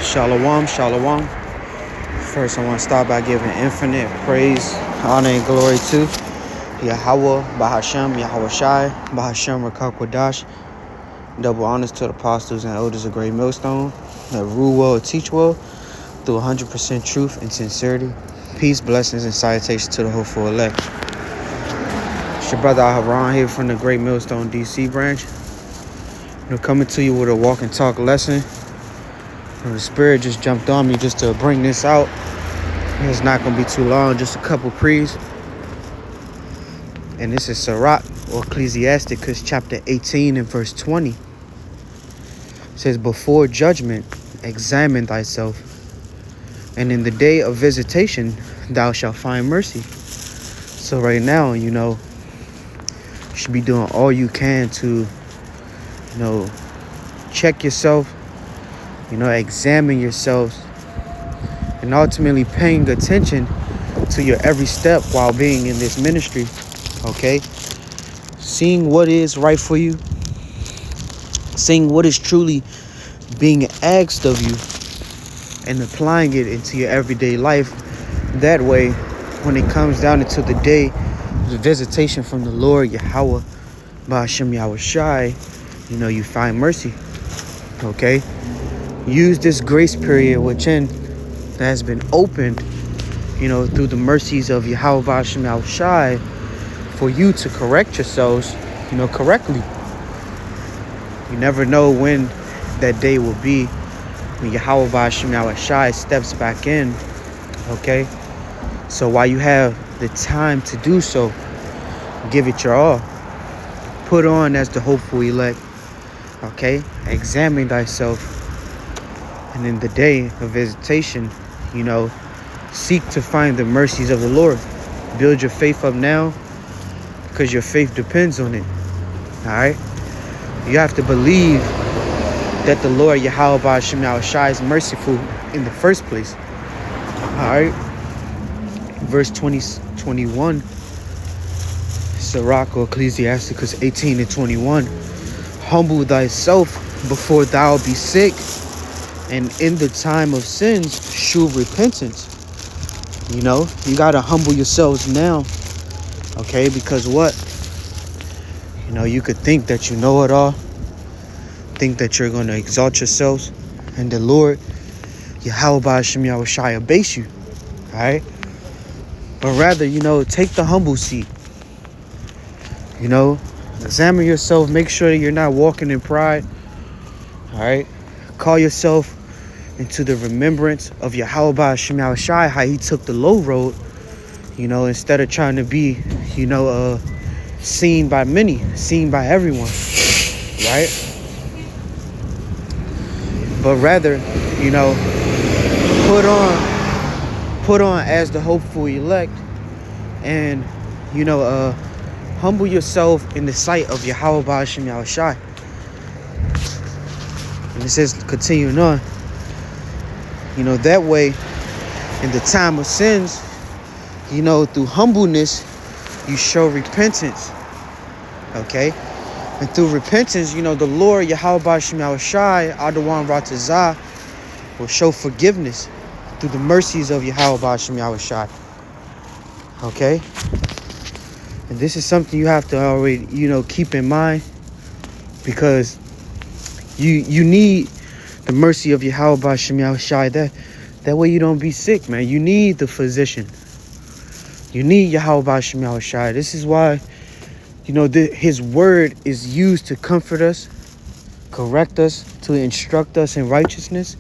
Shalom, shalom. First, I want to start by giving infinite praise, honor, and glory to yahawah, bahasham, yahawashi, bahasham, qadash. Double honors to the apostles and elders of Great Millstone that rule well and teach well through 100% truth and sincerity. Peace, blessings, and salutations to the hopeful elect. It's your brother Aaron here from the Great Millstone DC branch. Coming to you with a walk and talk lesson. The Spirit just jumped on me just to bring this out. It's not going to be too long, just a couple pre's. And this is Barak, or Ecclesiasticus chapter 18 and verse 20. It says, before judgment, examine thyself, and in the day of visitation, thou shalt find mercy. So right now, you should be doing all you can to, check yourself, examine yourselves, and ultimately paying attention to your every step while being in this ministry, okay? Seeing what is right for you, seeing what is truly being asked of you, and applying it into your everyday life. That way, when it comes down into the day, the visitation from the Lord, yahawah, bahasham, yahawashi, you find mercy, okay? Use this grace period that has been opened, through the mercies of yahawah, bahasham, yahawashi, for you to correct yourselves, correctly. You never know when that day will be, when yahawah, bahasham, yahawashi steps back in, okay? So while you have the time to do so, give it your all. Put on as the hopeful elect, okay? Examine thyself. And in the day of visitation, seek to find the mercies of the Lord. Build your faith up now, because your faith depends on it. All right? You have to believe that the Lord, yahawah, bahasham, yahawashi, is merciful in the first place. All right? Verse 21, Barak, or Ecclesiasticus 18 and 21. Humble thyself before thou be sick, and in the time of sins, shew repentance. You got to humble yourselves now. Okay? Because what? You could think that you know it all. Think that you're going to exalt yourselves. And the Lord, yahawah, bahasham, yahawashi, abase you. Alright? But rather, take the humble seat. Examine yourself. Make sure that you're not walking in pride. Alright? Call yourself into the remembrance of yahawah, bahasham, yahawashi, how he took the low road, instead of trying to be, seen by many, seen by everyone, right? But rather, put on as the hopeful elect, and, humble yourself in the sight of yahawah, bahasham, yahawashi. And it says, continuing on, that way, in the time of sins, through humbleness, you show repentance, okay? And through repentance, the Lord, yahawah, bahasham, yahawashi, rawchaa, will show forgiveness through the mercies of yahawah, bahasham, yahawashi, okay? And this is something you have to already, keep in mind, because you need the mercy of yahawah, bahasham, yahawashi. That way you don't be sick, man. You need the physician. You need yahawah, bahasham, yahawashi. This is why, his word is used to comfort us, correct us, to instruct us in righteousness.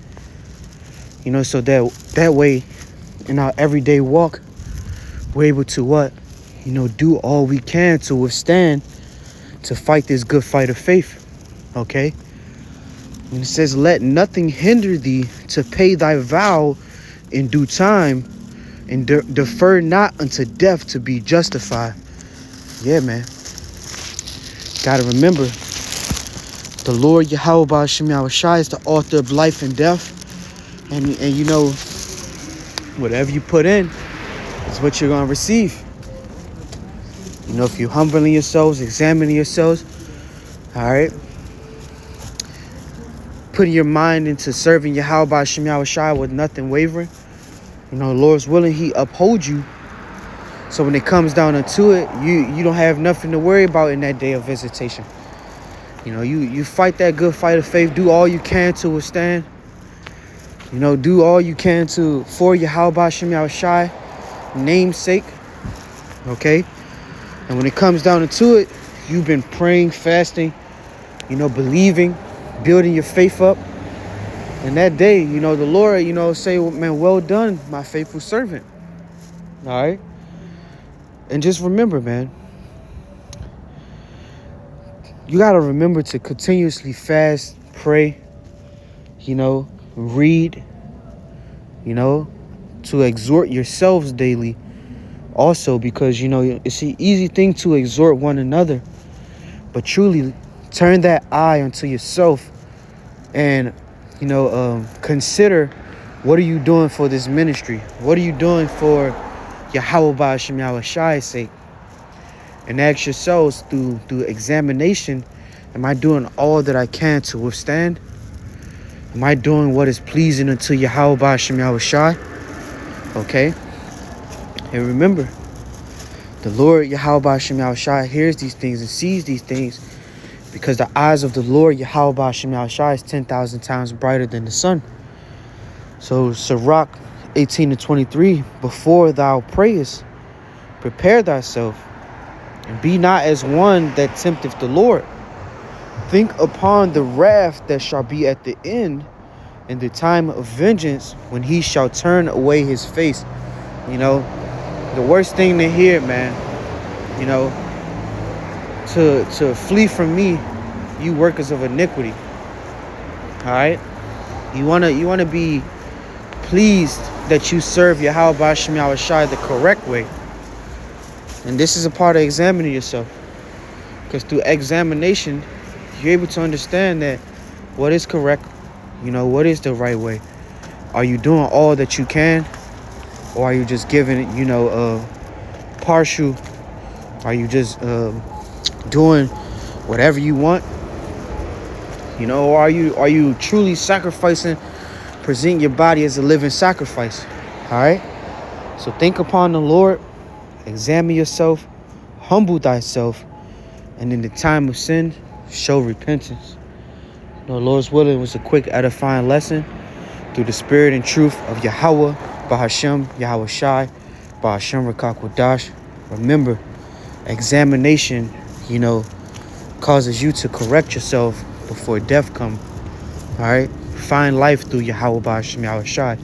So that way, in our everyday walk, we're able to what? Do all we can to withstand, to fight this good fight of faith. Okay? And it says, let nothing hinder thee to pay thy vow in due time, and defer not unto death to be justified. Yeah, man. Gotta remember, the Lord, yahawah, bahasham, yahawashi, is the author of life and death. And whatever you put in is what you're going to receive. If you're humbling yourselves, examining yourselves, all right? putting your mind into serving Yahawah bahasham yahawashi with nothing wavering. Lord's willing, he upholds you. So when it comes down to it, you don't have nothing to worry about in that day of visitation. You fight that good fight of faith. Do all you can to withstand. Do all you can for Yahawah bahasham yahawashi namesake. Okay? And when it comes down to it, you've been praying, fasting, believing, building your faith up. And that day, the Lord, say, man, well done, my faithful servant. All right? And just remember, man, you got to remember to continuously fast, pray, read, to exhort yourselves daily also, because, it's an easy thing to exhort one another. But truly, turn that eye unto yourself and, consider, what are you doing for this ministry? What are you doing for Yahawah bahasham yahawashi's sake? And ask yourselves through examination, am I doing all that I can to withstand? Am I doing what is pleasing unto Yahawah bahasham yahawashi? Okay? And remember, the Lord Yahawah bahasham yahawashi hears these things and sees these things, because the eyes of the Lord Yahawah bahasham yahawashi is 10,000 times brighter than the sun. So Sirach 18:23, before thou prayest, prepare thyself, and be not as one that tempteth the Lord. Think upon the wrath that shall be at the end, in the time of vengeance, when he shall turn away his face. The worst thing to hear, man, to flee from me, you workers of iniquity. All right? You wanna be pleased that you serve Yahawah bahasham yahawashi the correct way. And this is a part of examining yourself. Because through examination, you're able to understand that what is correct, what is the right way. Are you doing all that you can? Or are you just giving it, partial? Are you just doing whatever you want? Or are you truly sacrificing, presenting your body as a living sacrifice? All right? So think upon the Lord, examine yourself, humble thyself, and in the time of sin, show repentance. Lord's willing, it was a quick edifying lesson through the spirit and truth of Yahawah bahasham yahawashi, bahasham qadash. Remember, examination, causes you to correct yourself before death comes. All right? Find life through Yahawah bahasham yahawashi.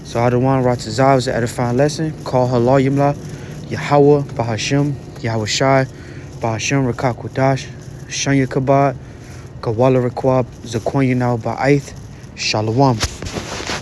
So I don't want rawchaa was an edifying lesson. Kal Halalyam, Yahawah bahasham yahawashi, bahasham qadash, shanya kabad, kawala rekwab, zakwanya now ba'ath, shalom.